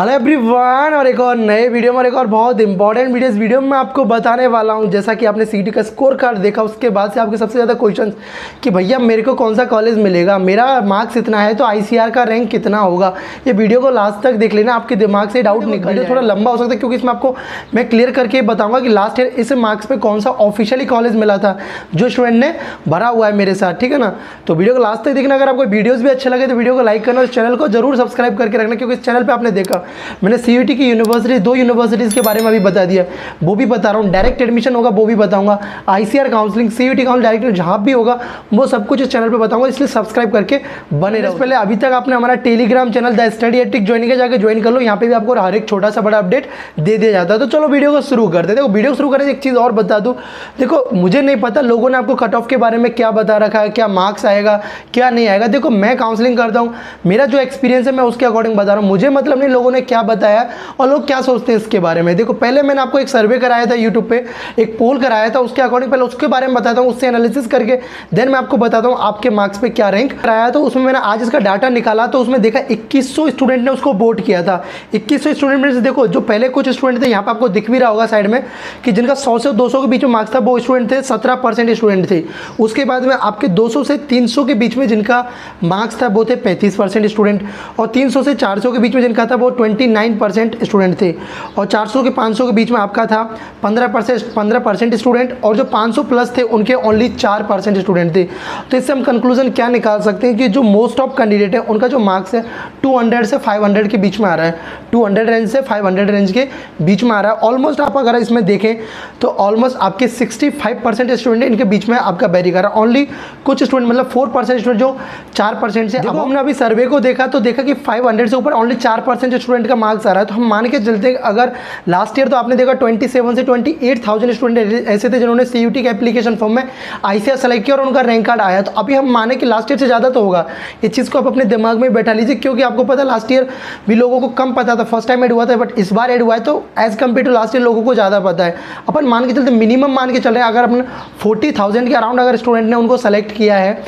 Hello everyone, और एक और नए वीडियो में और एक और बहुत इंपॉर्टेंट वीडियो में आपको बताने वाला हूं। जैसा कि आपने सीईटी का स्कोर कार्ड देखा, उसके बाद से आपके सबसे ज़्यादा क्वेश्चंस कि भैया मेरे को कौन सा कॉलेज मिलेगा, मेरा मार्क्स इतना है तो आईसीआर का रैंक कितना होगा। ये वीडियो को लास्ट तक देख लेना, आपके दिमाग से डाउट निकल जाए। थोड़ा लंबा हो सकता है क्योंकि इसमें आपको मैं क्लियर करके बताऊँगा कि लास्ट ईयर इस मार्क्स पर कौन सा ऑफिशियली कॉलेज मिला था जो स्टूडेंट ने भरा हुआ है मेरे साथ, ठीक है ना। तो वीडियो को लास्ट तक देखना। अगर आपको वीडियोज़ भी अच्छे लगे तो वीडियो को लाइक करना और चैनल को जरूर सब्सक्राइब करके रखना, क्योंकि इस चैनल पर आपने देखा मैंने सीईटी की यूनिवर्सिटी 2 यूनिवर्सिटीज़ के बारे में अभी बता दिया, वो भी बता रहा हूँ। डायरेक्ट एडमिशन होगा वो भी बताऊंगा, ICR counselling, CET counselling direct जहाँ भी होगा वो सब कुछ इस चैनल पे बताऊंगा, इसलिए सब्सक्राइब करके बने रहो। पहले अभी तक आपने हमारा Telegram channel the study ethic join किया, जाकर ज्वाइन कर लो। यहाँ पे भी आपको हर एक छोटा सा बड़ा अपडेट दे दिया जाता है। तो चलो वीडियो को शुरू करते हैं। देखो वीडियो शुरू करने से एक चीज़ और बता दूँ, देखो मुझे नहीं पता लोगों ने आपको कट ऑफ के बारे में क्या बता रखा है, क्या मार्क्स आएगा क्या नहीं आएगा। देखो मैं काउंसलिंग करता हूँ, मेरा जो एक्सपीरियंस है मैं उसके अकॉर्डिंग बता रहा हूँ। मुझे मतलब नहीं लोगों ने क्या बताया और लोग क्या सोचते हैं इसके बारे में। देखो पहले मैंने आपको एक सर्वे कराया था यूट्यूब पे, एक पोल कराया था, उसके अकॉर्डिंग पहले उसके बारे में बताता हूँ, उससे एनालिसिस करके देन मैं आपको बताता हूँ आपके मार्क्स पे क्या रैंक कराया। तो उसमें मैंने आज इसका डाटा निकाला तो उसमें देखा 2100 स्टूडेंट ने उसको वोट किया था। 2100 स्टूडेंट में से देखो जो पहले कुछ स्टूडेंट थे, यहाँ पे आपको दिख भी रहा होगा साइड में कि जिनका 100 से 200 के बीच में मार्क्स था वो स्टूडेंट थे 17% स्टूडेंट थे। उसके बाद में आपके 200 से 300 के बीच में जिनका मार्क्स था वो थे 35% स्टूडेंट, और 300 से 400 के बीच में जिनका था वो 29% स्टूडेंट थे, और 400 के 500 के बीच में आपका था 15% स्टूडेंट, और जो 500 प्लस थे उनके ओनली 4% स्टूडेंट थे। तो इससे हम कंक्लूजन क्या निकाल सकते हैं कि जो मोस्ट ऑफ कैंडिडेट है उनका जो मार्क्स है 200 से 500 के बीच में आ रहा है, 200 रेंज से 500 रेंज के बीच में आ रहा है। ऑलमोस्ट आप अगर इसमें देखें तो ऑलमोस्ट आपके 65% स्टूडेंट इनके बीच में आपका वेरी कर रहा है। ओनली कुछ स्टूडेंट मतलब 4% स्टूडेंट जो 4% से, अब हमने अभी सर्वे को देखा तो देखा कि 500 से ऊपर ओनली 4% स्टूडेंट का मार्क्स आ रहा है। तो हम मान के चलते अगर लास्ट ईयर तो आपने देखा 27 से 28,000 स्टूडेंट ऐसे थे जिन्होंने सीयूटी के एप्लीकेशन फॉर्म में आईसीआर सेलेक्ट किया और उनका रैंक कार्ड आया। तो अभी हम माने कि लास्ट ईयर से ज़्यादा तो होगा। इस चीज़ को आप अपने दिमाग में बैठा लीजिए, क्योंकि आपको पता लास्ट ईयर भी लोगों को कम पता था, फर्स्ट टाइम एड हुआ था, बट इस बार एड हुआ है तो as compare to last year लोगों को ज़्यादा पता है। अपन मान के चलते मिनिमम मान के चल रहे हैं, अगर अपन 40,000 के अराउंड अगर स्टूडेंट ने उनको सेलेक्ट किया है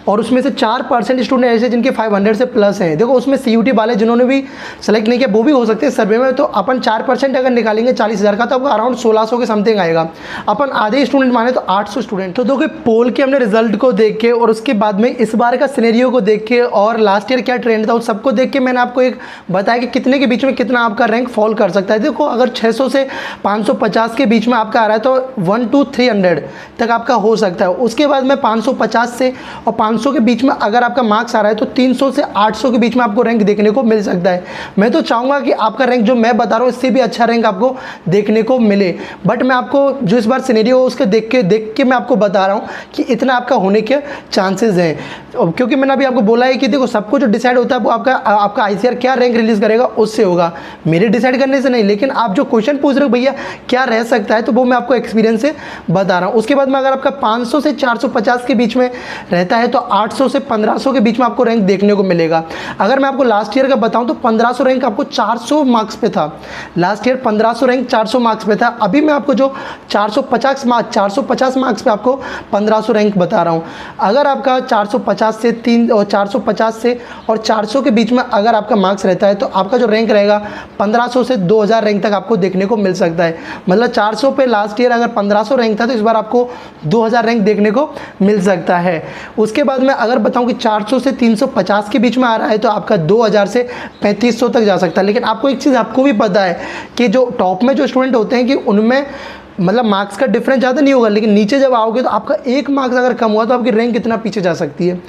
और उसमें से 4% स्टूडेंट ऐसे जिनके 500 से प्लस हैं। देखो उसमें सीयूटी वाले जिन्होंने भी सेलेक्ट नहीं किया वो भी हो सकते हैं सर्वे में। तो अपन 4% अगर निकालेंगे 40,000 का तो आपको अराउंड 1600 के समथिंग आएगा। अपन आधे स्टूडेंट माने तो 800 स्टूडेंट। तो देखो पोल के हमने रिजल्ट को देख के और उसके बाद में इस बार का सिनेरियो को देख के और लास्ट ईयर क्या ट्रेंड था उस सबको देख के मैंने आपको एक बताया कि कितने के बीच में कितना आपका रैंक फॉल कर सकता है। देखो अगर 600 से 550 के बीच में आपका आ रहा है तो 1 to 300 तक आपका हो सकता है। उसके बाद में 550 से और 500 के बीच में अगर आपका मार्क्स आ रहा है तो 300 से 800 के बीच में आपको रैंक देखने को मिल सकता है। मैं तो चाहूँगा कि आपका रैंक जो मैं बता रहा हूँ इससे भी अच्छा रैंक आपको देखने को मिले, बट मैं आपको जो इस बार सिनेरियो उसके देख के मैं आपको बता रहा हूँ कि इतना आपका होने के चांसेस हैं। क्योंकि मैंने अभी आपको बोला है कि देखो सब कुछ जो डिसाइड होता है वो आपका आईसीआर क्या रैंक रिलीज़ करेगा उससे होगा, मेरे डिसाइड करने से नहीं। लेकिन आप जो क्वेश्चन पूछ रहे हो भैया क्या रह सकता है, तो वो मैं आपको एक्सपीरियंस से बता रहा हूँ। उसके बाद में अगर आपका 500 से 450 के बीच में रहता है तो 800 से 1500 के बीच में आपको रैंक देखने को मिलेगा। अगर मैं आपको लास्ट ईयर का बताऊं तो 1500 रैंक आपको 400 मार्क्स पे था। लास्ट ईयर 1500 रैंक 400 मार्क्स पे था। अभी मैं आपको जो 450 मार्क्स पे आपको 1500 रैंक बता रहा हूं। अगर आपका 450 से 400 के बीच में अगर आपका मार्क्स रहता है तो आपका जो रैंक रहेगा 1500 से 2000 रैंक तक आपको देखने को मिल सकता है। मतलब 400 पे लास्ट ईयर अगर 1500 रैंक था तो इस बार आपको 2000 रैंक देखने को मिल सकता है। उसके बाद में अगर बताऊं कि 400 से 350 के बीच में आ रहा है तो आपका 2000 से 3500 तक जा सकता है। लेकिन आपको एक चीज़ आपको भी पता है कि जो टॉप में जो स्टूडेंट होते हैं कि उनमें मतलब मार्क्स का डिफरेंस ज़्यादा नहीं होगा, लेकिन नीचे जब आओगे तो आपका एक मार्क्स अगर कम हुआ तो आपकी रैंक कितना पीछे जा सकती है।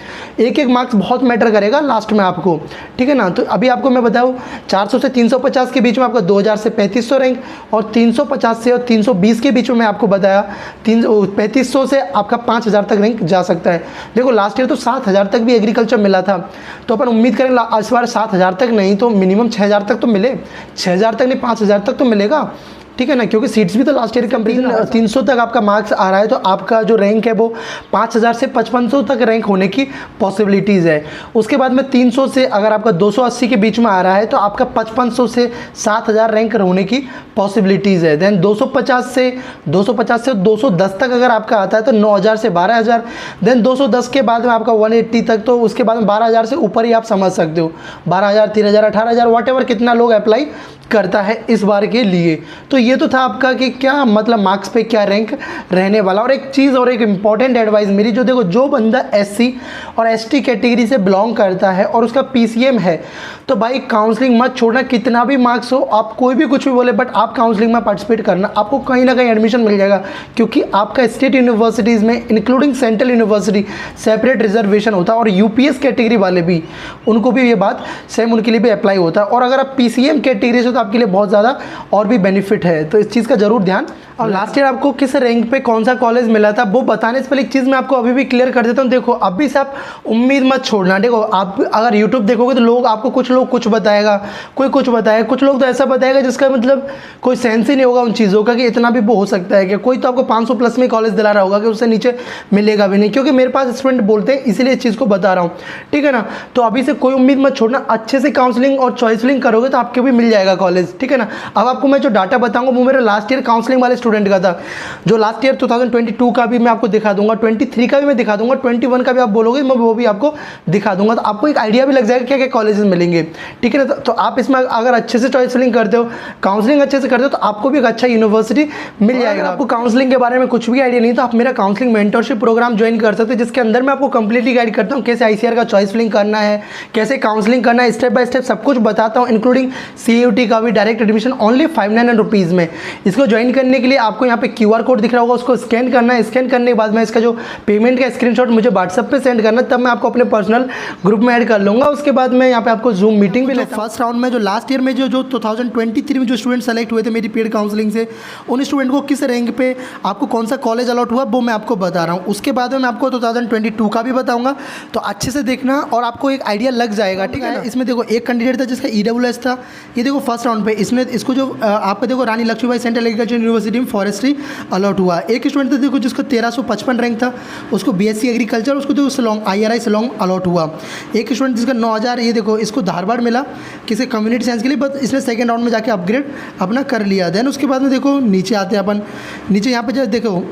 एक मार्क्स बहुत मैटर करेगा लास्ट में आपको, ठीक है ना। तो अभी आपको मैं बताऊँ 400 से 350 के बीच में आपका 2000 से 3500 रैंक, और 350 से और 320 के बीच में मैं आपको बताया 3500 से आपका 5000 तक रैंक जा सकता है। देखो लास्ट ईयर तो 7000 तक भी एग्रीकल्चर मिला था, तो अपन उम्मीद करें इस बार 7000 तक नहीं तो मिनिमम 6000 तक तो मिले, 6000 तक नहीं 5000 तक तो मिलेगा। ठीक है ना, क्योंकि सीट्स भी तो लास्ट ईयर कंपेरिजन 300 तक आपका मार्क्स आ रहा है, तो आपका जो रैंक है वो 5000 से 5500 तक रैंक होने की पॉसिबिलिटीज़ है। उसके बाद में 300 से अगर आपका 280 के बीच में आ रहा है तो आपका 5500 से 7000 रैंक होने की पॉसिबिलिटीज़ है। देन 250 से 210 तक अगर आपका आता है तो 9000 से 12000। देन 210 के बाद में आपका 180 तक, तो उसके बाद में 12000 से ऊपर ही आप समझ सकते हो, 12000, 3000, 18000, वॉट कितना लोग अप्लाई करता है इस बार के लिए। तो ये तो था आपका कि क्या मतलब मार्क्स पे क्या रैंक रहने वाला। और एक चीज़ और एक इम्पॉर्टेंट एडवाइस मेरी, जो देखो जो बंदा एससी और एसटी कैटेगरी से बिलोंग करता है और उसका पीसीएम है, तो भाई काउंसलिंग मत छोड़ना, कितना भी मार्क्स हो, आप कोई भी कुछ भी बोले, बट आप काउंसलिंग में पार्टिसिपेट करना, आपको कहीं ना कहीं एडमिशन मिल जाएगा। क्योंकि आपका स्टेट यूनिवर्सिटीज़ में including central university separate reservation होता है, और यूपीएस कैटेगरी वाले भी, उनको भी ये बात सेम उनके लिए भी अप्लाई होता है। और अगर आप पीसीएम कैटेगरी से, तो आपके लिए बहुत ज़्यादा और भी बेनिफिट है, तो इस चीज़ का जरूर ध्यान। और लास्ट ईयर आपको किस रैंक पे कौन सा कॉलेज मिला था वो बताने से पहले एक चीज़ मैं आपको अभी भी क्लियर कर देता हूँ। देखो अभी से आप उम्मीद मत छोड़ना। देखो आप अगर यूट्यूब देखोगे तो लोग आपको, कुछ लोग कुछ बताएगा, कोई कुछ बताएगा, कुछ लोग तो ऐसा बताएगा जिसका मतलब कोई सेंस ही नहीं होगा उन चीज़ों का कि इतना भी वो हो सकता है कि कोई तो आपको 500 प्लस में कॉलेज दिला रहा होगा कि उससे नीचे मिलेगा भी नहीं। क्योंकि मेरे पास स्टूडेंट बोलते हैं, इसीलिए इस चीज़ को बता रहा हूँ, ठीक है ना। तो अभी से कोई उम्मीद मत छोड़ना, अच्छे से काउंसलिंग और चॉइसलिंग करोगे तो आपके भी मिल जाएगा कॉलेज, ठीक है ना। अब आपको मैं जो डाटा बताऊंगा वो मेरे लास्ट ईयर काउंसलिंग वाले स्टूडेंट का था, जो लास्ट ईयर 2022 का भी मैं आपको दिखा दूंगा, 23 का भी मैं दिखा दूंगा, 21 का भी आप बोलोगे मैं वो भी आपको दिखा दूंगा। तो आपको एक आइडिया भी लग जाएगा क्या क्या कॉलेजेस मिलेंगे, ठीक है ना। तो आप इसमें अगर अच्छे से चॉइस फिलिंग करते हो, काउंसलिंग अच्छे से करते हो, तो आपको भी एक अच्छा यूनिवर्सिटी मिल जाएगा। आपको काउंसलिंग के बारे में कुछ भी आइडिया नहीं तो आप मेरा काउंसलिंग मेंटरशिप प्रोग्राम ज्वाइन कर सकते हो, जिसके अंदर मैं आपको कंप्लीटली गाइड करता हूँ कैसे आईसीआर का चॉइस फिलिंग करना है, कैसे काउंसलिंग करना है, स्टेप बाय स्टेप सब कुछ बताता हूँ, इंक्लूडिंग सीयूटी का भी डायरेक्ट एडमिशन ओनली 599 रुपीज़ में। इसको ज्वाइन करने के लिए आपको यहाँ पे क्यूआर कोड दिख रहा होगा, उसको स्कैन करना है। स्कैन करने के बाद में इसका जो पेमेंट का स्क्रीनशॉट मुझे व्हाट्सएप पे सेंड करना, तब मैं आपको अपने पर्सनल ग्रुप में ऐड कर लूँगा। उसके बाद मैं यहाँ पे आपको जूम मीटिंग भी लेता हूँ। फर्स्ट राउंड में जो लास्ट ईयर में जो 2023 में जो स्टूडेंट सेलेक्ट हुए थे मेरी पेड काउंसलिंग से, उन स्टूडेंट को किस रैंक पे आपको कौन सा कॉलेज अलॉट हुआ वो मैं आपको बता रहा हूँ। उसके बाद में मैं आपको 2022 का भी बताऊँगा, तो अच्छे से देखना और आपको एक आइडिया लग जाएगा, ठीक है। इसमें देखो एक कैंडिडेट था जिसका EWS था, ये देखो फर्स्ट राउंड पे इसने इसको जो आपका देखो रानी लक्ष्मीबाई सेंट्रल एग्रीकल्चर यूनिवर्सिटी में फॉरेस्ट्री अलॉट हुआ। एक स्टूडेंट था देखो जिसको 1355 रैंक था, उसको BSc एग्रीकल्चर, उसको देखो शिलोंग IRI शिलोंग अलॉट हुआ। एक स्टूडेंट जिसका 9000, ये देखो इसको धारवाड़ मिला किसी कम्युनिटी साइंस के लिए, बस इसने सेकंड राउंड में जाके अपग्रेड अपना कर लिया। देन उसके बाद में देखो नीचे आते हैं अपन, नीचे यहाँ पे जब देखो,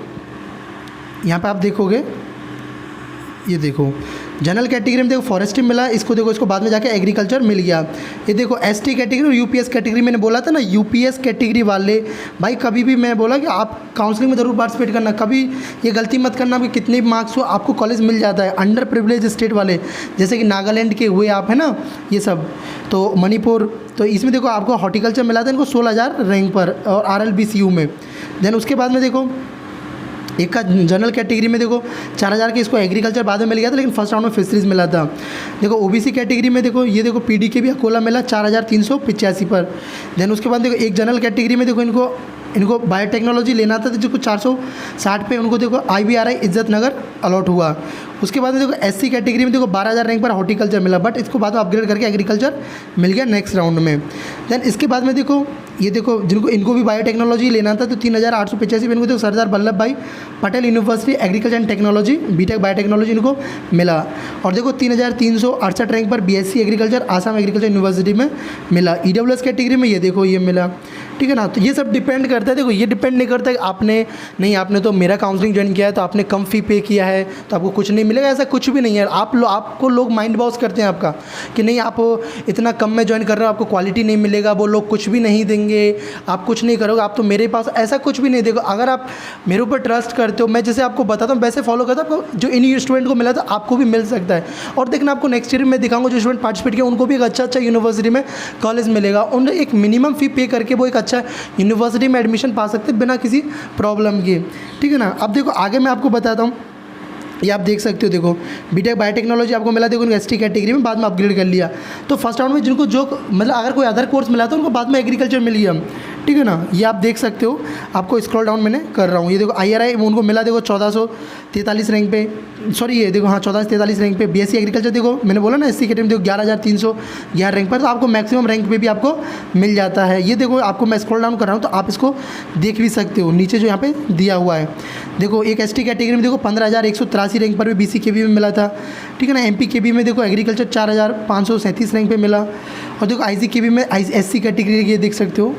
यहाँ पे आप देखोगे, ये देखो जनरल कैटेगरी में देखो फॉरेस्ट्री मिला, इसको देखो इसको बाद में जाके एग्रीकल्चर मिल गया। ये देखो ST कैटेगरी और UPS कैटेगरी, मैंने बोला था ना UPS कैटेगरी वाले भाई, कभी भी मैं बोला कि आप काउंसलिंग में ज़रूर पार्टिसिपेट करना, कभी ये गलती मत करना कि कितने भी मार्क्स हो आपको कॉलेज मिल जाता है। अंडर प्रिविलेज स्टेट वाले जैसे कि नागालैंड के हुए आप है ना, ये सब, तो मणिपुर, तो इसमें देखो आपको हॉर्टिकल्चर मिला था इनको 16000 रैंक पर और RLBCU में। देन उसके बाद में देखो एक का जनरल कैटेगरी में देखो 4000 के इसको एग्रीकल्चर बाद में मिल गया था, लेकिन फर्स्ट राउंड में फिशरीज मिला था। देखो OBC कैटेगरी में देखो ये देखो PDK भी अकोला मिला 4385 पर। देन उसके बाद देखो एक जनरल कैटेगरी में देखो इनको बायोटेक्नोलॉजी लेना था, तो जिसको 460 पे उनको देखो IBRI इज्जत नगर अलॉट हुआ। उसके बाद में देखो SC कैटेगरी में देखो 12000 रैंक पर हॉर्टिकल्चर मिला, बट इसको बाद में अपग्रेड करके एग्रीकल्चर मिल गया नेक्स्ट राउंड में। देन इसके बाद में देखो ये देखो इनको भी बायोटेक्नोलॉजी लेना था, तो 3885 पे इनको देखो सरदार वल्लभ भाई Patel university agriculture and technology BTech biotechnology इनको मिला। और देखो 3368 रैंक पर BSc agriculture Assam agriculture university में मिला। EWS कैटेगरी में ये देखो ये मिला, ठीक है ना। तो ये सब डिपेंड करता है, देखो ये डिपेंड नहीं करता कि आपने तो मेरा काउंसलिंग ज्वाइन किया है तो आपने कम फ़ी पे किया है तो आपको कुछ नहीं मिलेगा, ऐसा कुछ भी नहीं है। आपको लोग माइंड वॉश करते हैं आपका कि नहीं आप इतना कम में ज्वाइन कर रहे हो, आपको क्वालिटी नहीं मिलेगा, वो लोग कुछ भी नहीं देंगे, आप कुछ नहीं करोगे, आप तो मेरे पास, ऐसा कुछ भी नहीं। देखो अगर आप मेरे ऊपर ट्रस्ट करते हो, मैं जैसे आपको बताता हूँ वैसे फॉलो करता हूँ, जो इन स्टूडेंट को मिला था आपको भी मिल सकता है। और देखना आपको नेक्स्ट ईयर में दिखाऊंगा जो स्टूडेंट पार्टिसिपेट किया उनको भी एक अच्छा यूनिवर्सिटी में कॉलेज मिलेगा, उन्हें एक मिनिमम फ़ी पे करके वो एक अच्छा यूनिवर्सिटी में एडमिशन पा सकते बिना किसी प्रॉब्लम के, ठीक है ना। अब देखो आगे मैं आपको बताता हूँ, ये आप देख सकते हो, देखो BTech बायोटेक्नोलॉजी आपको मिला, देखो उनको ST कैटेगरी में बाद में अपग्रेड कर लिया। तो फर्स्ट राउंड में जिनको जो मतलब अगर कोई अदर कोर्स मिला था उनको बाद में एग्रीकल्चर मिल गया, ठीक है ना। ये आप देख सकते हो, आपको स्क्रॉल डाउन मैंने कर रहा हूँ। ये देखो IRI उनको मिला देखो 1443 रैंक पे, सॉरी ये देखो हाँ 1443 रैंक पे। BSc एग्रीकल्चर देखो मैंने बोला ना SC कैटेगरी में देखो 11,311 रैंक पर, तो आपको मैक्सिमम रैंक पे भी आपको मिल जाता है। ये देखो आपको मैं स्क्रॉल डाउन कर रहा हूँ तो आप इसको देख भी सकते हो, नीचे जो यहाँ पे दिया हुआ है। देखो एक ST कैटेगरी में देखो 15,183 रैंक पर भी BC KB में मिला था, ठीक है ना। MP KB में देखो एग्रीकल्चर 4,537 रैंक पे मिला। और देखो IC KB में SC कैटेगरी ये देख सकते हो,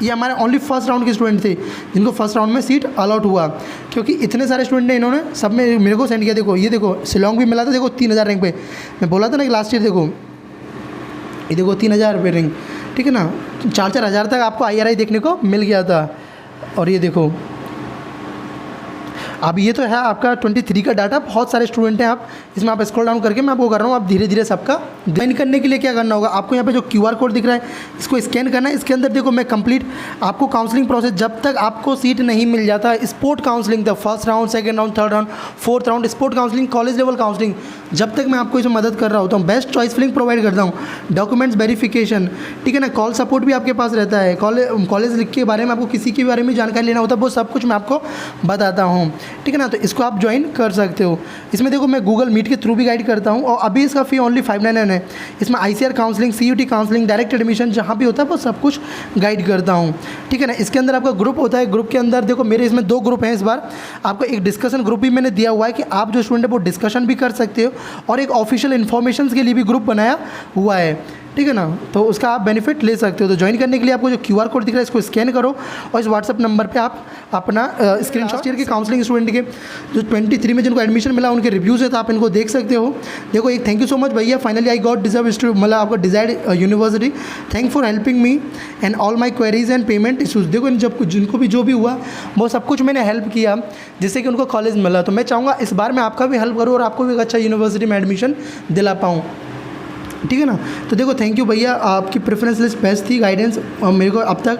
ये हमारे ओनली फर्स्ट राउंड के स्टूडेंट थे जिनको फर्स्ट राउंड में सीट अलॉट हुआ, क्योंकि इतने सारे स्टूडेंट ने इन्होंने सब में मेरे को सेंड किया। देखो ये देखो शिलोंग भी मिला था देखो 3,000 रैंक पे, मैं बोला था ना कि लास्ट ईयर देखो ये देखो 3,000 रुपये रैंक, ठीक है ना। 4-4 हज़ार तक आपको IRI देखने को मिल गया था। और ये देखो अब ये तो है आपका 23 का डाटा, बहुत सारे स्टूडेंट हैं। आप इसमें आप स्क्रॉल डाउन करके मैं आपको कर रहा हूँ, आप धीरे धीरे सबका ज्वाइन करने के लिए क्या करना होगा, आपको यहाँ पे जो QR कोड दिख रहा है इसको स्कैन करना है। इसके अंदर देखो मैं कंप्लीट आपको काउंसलिंग प्रोसेस, जब तक आपको सीट नहीं मिल जाता, स्पोर्ट काउंसलिंग तक, first round, second round, third round, fourth round, sport counselling, college level counselling, जब तक मैं आपको इसमें मदद कर रहा होता हूँ, बेस्ट चॉइस फिलिंग प्रोवाइड करता हूँ, डॉक्यूमेंट्स वेरिफिकेशन, ठीक है ना, कॉल सपोर्ट भी आपके पास रहता है, कॉलेज लिख के बारे में आपको किसी के बारे में जानकारी लेना होता है, वो सब कुछ मैं आपको बताता हूँ, ठीक है ना। तो इसको आप ज्वाइन कर सकते हो। इसमें देखो मैं गूगल मीट के थ्रू भी गाइड करता हूँ, और अभी इसका फ़ी ओनली 599 है। इसमें ICR counselling, CUT counselling, direct admission जहाँ भी होता है वो सब कुछ गाइड करता हूँ, ठीक है ना। इसके अंदर आपका ग्रुप होता है, ग्रुप के अंदर देखो मेरे इसमें 2 ग्रुप हैं। इस बार आपको एक डिस्कशन ग्रुप भी मैंने दिया हुआ है कि आप जो स्टूडेंट है वो डिस्कशन भी कर सकते हो, और एक ऑफिशियल इन्फॉर्मेशन के लिए भी ग्रुप बनाया हुआ है, ठीक है ना। तो उसका आप बेनिफिट ले सकते हो। तो ज्वाइन करने के लिए आपको जो QR कोड दिख रहा है इसको स्कैन करो, और इस WhatsApp नंबर पे आप अपना स्क्रीनशॉट ईयर के काउंसलिंग स्टूडेंट के जो 23 में जिनको एडमिशन मिला उनके रिव्यूज़ है, तो आप इनको देख सकते हो। देखो एक थैंक यू सो मच भैया, फाइनली आई गॉट डिजर्व मतलब आपका desired university, thank for helping me and all my queries and payment issues. देखो जब जिनको भी जो भी हुआ वो सब कुछ मैंने हेल्प किया जिससे कि उनको कॉलेज मिला। तो मैं चाहूँगा इस बार मैं आपका भी हेल्प करूँ और आपको भी एक अच्छा यूनिवर्सिटी में एडमिशन दिला पाऊँ, ठीक है ना। तो देखो थैंक यू भैया, आपकी प्रेफरेंस लिस्ट बेस्ट थी, गाइडेंस मेरे को अब तक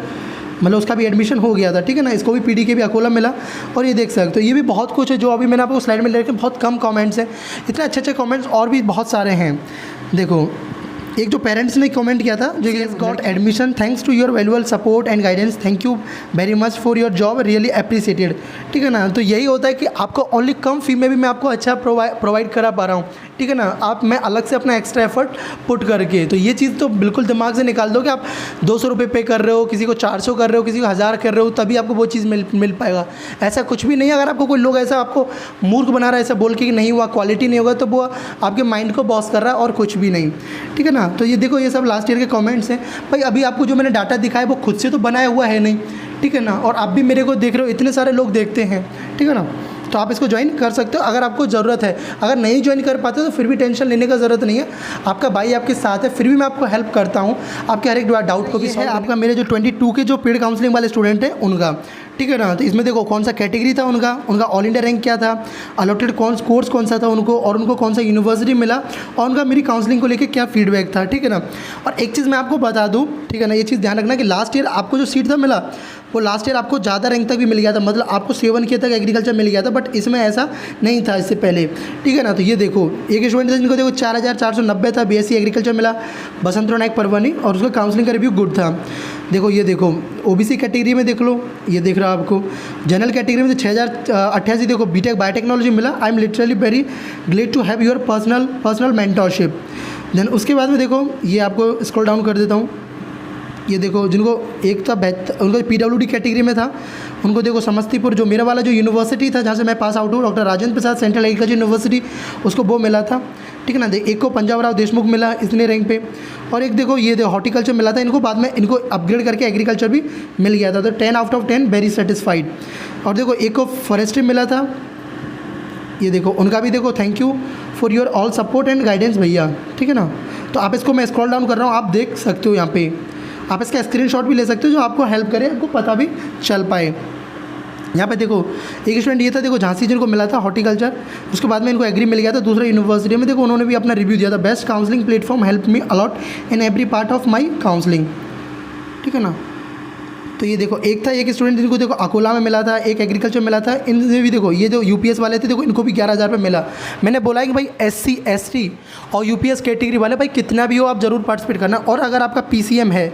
मतलब उसका भी एडमिशन हो गया था, ठीक है ना। इसको भी PD के भी अकोला मिला, और ये देख सकते हो ये भी बहुत कुछ है जो अभी मैंने आपको स्लाइड में ले रखे, बहुत कम कमेंट्स हैं, इतने अच्छे अच्छे कमेंट्स और भी बहुत सारे हैं। देखो एक जो पेरेंट्स ने कमेंट किया था जो कि got admission, thanks to your valuable support and guidance, thank you very much for your job, really appreciated, ठीक है ना। तो यही होता है कि आपको ओनली कम फी में भी मैं आपको अच्छा प्रोवाइड करा पा रहा हूँ, ठीक है ना। आप मैं अलग से अपना एक्स्ट्रा एफर्ट पुट करके, तो ये चीज़ तो बिल्कुल दिमाग से निकाल दो कि आप 200 रुपये पे कर रहे हो, किसी को 400 कर रहे हो, किसी को 1000 कर रहे हो, तभी आपको वो चीज़ मिल पाएगा। ऐसा कुछ भी नहीं है। अगर आपको कोई लोग ऐसा आपको मूर्ख बना रहा है ऐसा बोल के कि नहीं हुआ, क्वालिटी नहीं होगा, तो वो आपके माइंड को बॉस कर रहा है और कुछ भी नहीं, ठीक है ना। तो ये देखो ये सब लास्ट ईयर के कमेंट्स हैं भाई। अभी आपको जो मैंने डाटा दिखाया वो खुद से तो बनाया हुआ है नहीं, ठीक है ना। और आप भी मेरे को देख रहे हो, इतने सारे लोग देखते हैं, ठीक है ना। तो आप इसको ज्वाइन कर सकते हो अगर आपको ज़रूरत है। अगर नहीं ज्वाइन कर पाते तो फिर भी टेंशन लेने का ज़रूरत नहीं है, आपका भाई आपके साथ है, फिर भी मैं आपको हेल्प करता हूँ आपके हर एक डाउट को भी है। आपका मेरे जो 22 के जो पेड काउंसलिंग वाले स्टूडेंट हैं उनका, ठीक है ना। तो इसमें देखो कौन सा कैटेगरी था उनका ऑल इंडिया रैंक क्या था, अलॉटेड कोर्स कौन सा था उनको, और उनको कौन सा यूनिवर्सिटी मिला, और उनका मेरी काउंसलिंग को लेकर क्या फीडबैक था, ठीक है ना। और एक चीज़ मैं आपको बता दूँ, ठीक है ना, ये चीज़ ध्यान रखना कि लास्ट ईयर आपको जो सीट था मिला वो लास्ट ईयर आपको ज़्यादा रैंक तक भी मिल गया था, मतलब आपको 7K तक एग्रीकल्चर मिल गया था, बट इसमें ऐसा नहीं था इससे पहले, ठीक है ना। तो ये देखो एक स्टूडेंट था जिनको देखो 4,490 था, BSc एग्रीकल्चर मिला, बसंत नायक परवानी, और उसका काउंसलिंग का रिव्यू गुड था। देखो ये देखो OBC कैटेगरी में देख लो, ये देख रहा आपको जनरल कैटेगरी में तो 6,088 देखो बीटेक बायोटेक्नोलॉजी मिला। I am literally very glad to have your personal mentorship. Then उसके बाद में देखो ये आपको स्क्रॉल डाउन कर देता हूँ, ये देखो जिनको एक था उनको PWD कैटेगरी में था, उनको देखो समस्तीपुर जो मेरा वाला जो यूनिवर्सिटी था जहाँ से मैं पास आउट हूँ, doctor Rajendra Prasad central agriculture university, उसको वो मिला था, ठीक है ना। एक को पंजाब राव देशमुख मिला इतने रैंक पे, और एक देखो ये देखो हॉर्टिकल्चर मिला था इनको, बाद में इनको अपग्रेड करके एग्रीकल्चर भी मिल गया था, तो 10 आउट ऑफ 10 वेरी सेटिस्फाइड। और देखो एक को फॉरेस्ट्री मिला था, ये देखो उनका भी देखो thank you for your all support and guidance भैया, ठीक है ना। तो आप इसको मैं स्क्रॉल डाउन कर रहा हूँ, आप देख सकते हो यहाँ पे, आप इसका स्क्रीनशॉट भी ले सकते हो जो आपको हेल्प करे, आपको पता भी चल पाए। यहाँ पे देखो एक स्टूडेंट ये था देखो झांसी जिनको मिला था हॉर्टिकल्चर, उसके बाद में इनको एग्री मिल गया था दूसरा यूनिवर्सिटी में, देखो उन्होंने भी अपना रिव्यू दिया था, best counselling platform help me a lot in every part of my counselling, ठीक है ना। तो ये देखो एक था एक स्टूडेंट जिनको देखो अकोला में मिला था, एक एग्रीकल्चर मिला था, इनसे भी देखो ये जो UPS वाले थे देखो इनको भी 11,000 रुपये मिला। मैंने बोला है कि भाई SC ST और UPS कैटेगरी वाले भाई कितना भी हो आप ज़रूर पार्टिसिपेट करना, और अगर आपका PCM है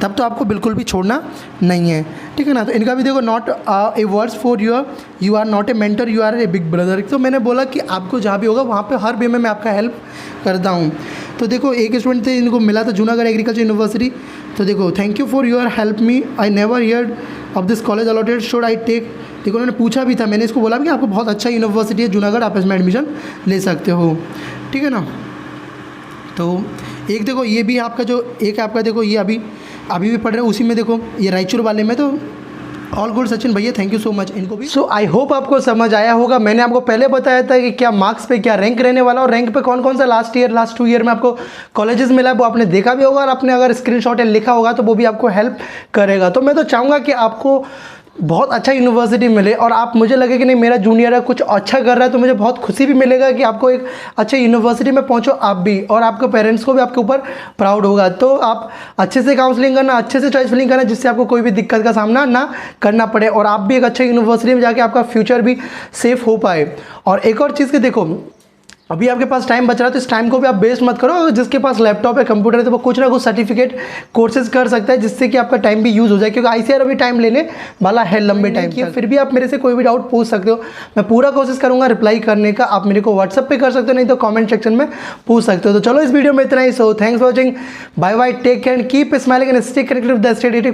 तब तो आपको बिल्कुल भी छोड़ना नहीं है, ठीक है ना। तो इनका भी देखो, not a words for you are not a mentor, you are a big brother. तो मैंने बोला कि आपको जहाँ भी होगा वहाँ पे हर वे में मैं आपका हेल्प करता हूँ। तो देखो एक स्टूडेंट थे, इनको मिला था जूनागढ़ एग्रीकल्चर यूनिवर्सिटी। तो देखो, thank you for your help me, I never heard of this college allotted, should I take. देखो उन्होंने पूछा भी था, मैंने इसको बोला भी कि आपको बहुत अच्छा यूनिवर्सिटी है जूनागढ़, आप इसमें एडमिशन ले सकते हो, ठीक है ना। तो एक देखो ये भी आपका जो एक आपका देखो ये अभी भी पढ़ रहे हैं उसी में, देखो ये रायचूर वाले में। तो ऑल गुड सचिन भैया, थैंक यू सो मच इनको भी। सो आई होप आपको समझ आया होगा। मैंने आपको पहले बताया था कि क्या मार्क्स पे क्या रैंक रहने वाला, और रैंक पे कौन कौन सा लास्ट 2 ईयर में आपको कॉलेजेस मिला है वो आपने देखा भी होगा, और आपने अगर स्क्रीनशॉट लिखा होगा तो वो भी आपको हेल्प करेगा। तो मैं तो चाहूँगा कि आपको बहुत अच्छा यूनिवर्सिटी मिले, और आप मुझे लगे कि नहीं मेरा जूनियर है कुछ अच्छा कर रहा है, तो मुझे बहुत खुशी भी मिलेगा कि आपको एक अच्छे यूनिवर्सिटी में पहुंचो आप भी, और आपके पेरेंट्स को भी आपके ऊपर प्राउड होगा। तो आप अच्छे से काउंसलिंग करना, अच्छे से चॉइस फिलिंग करना, जिससे आपको कोई भी दिक्कत का सामना ना करना पड़े, और आप भी एक अच्छे यूनिवर्सिटी में जाके आपका फ्यूचर भी सेफ हो पाए। और एक और चीज़ कि देखो, अभी आपके पास टाइम बच रहा है तो इस टाइम को भी आप वेस्ट मत करो। जिसके पास लैपटॉप है, कंप्यूटर है, तो वो कुछ ना कुछ सर्टिफिकेट कोर्सेज कर सकता है, जिससे कि आपका टाइम भी यूज़ हो जाए, क्योंकि ICAR अभी टाइम लेने वाला है लंबे टाइम की। फिर भी आप मेरे से कोई भी डाउट पूछ सकते हो, मैं पूरा कोशिश करूँगा रिप्लाई करने का। आप मेरे को व्हाट्सअप पे कर सकते हो, नहीं तो कॉमेंट सेक्शन में पूछ सकते हो। तो चलो इस वीडियो में इतना ही। So thanks for watching, bye bye, take care and keep smiling and stay connected with the study.